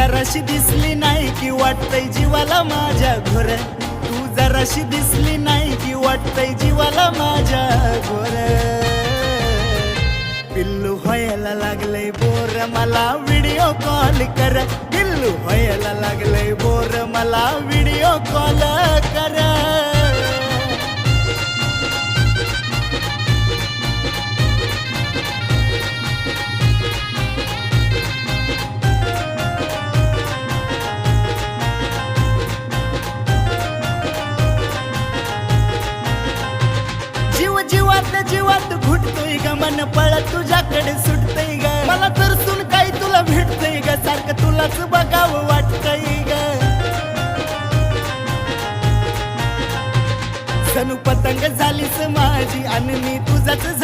जराशी दिसली नाही की वाटतंय जीवाला माझ्या घोर, तू जराशी दिसली नाही की वाटतंय जीवाला माझ्या घोर. पिल्लू व्हायला लागलंय बोर, मला व्हिडिओ कॉल कर. पिल्लू व्हायला लागलंय बोर, मला व्हिडिओ कॉल कर. जीव जीवात जीवात घुटतोय ग, मन पळत तुझ्याकडे सुटतंय ग. मला तर सुन काही तुला भेटतंय ग, सारखं तुलाच बघावं वाटतंय ग. जणू पतंग झालीस माझी आणि मी तुझाच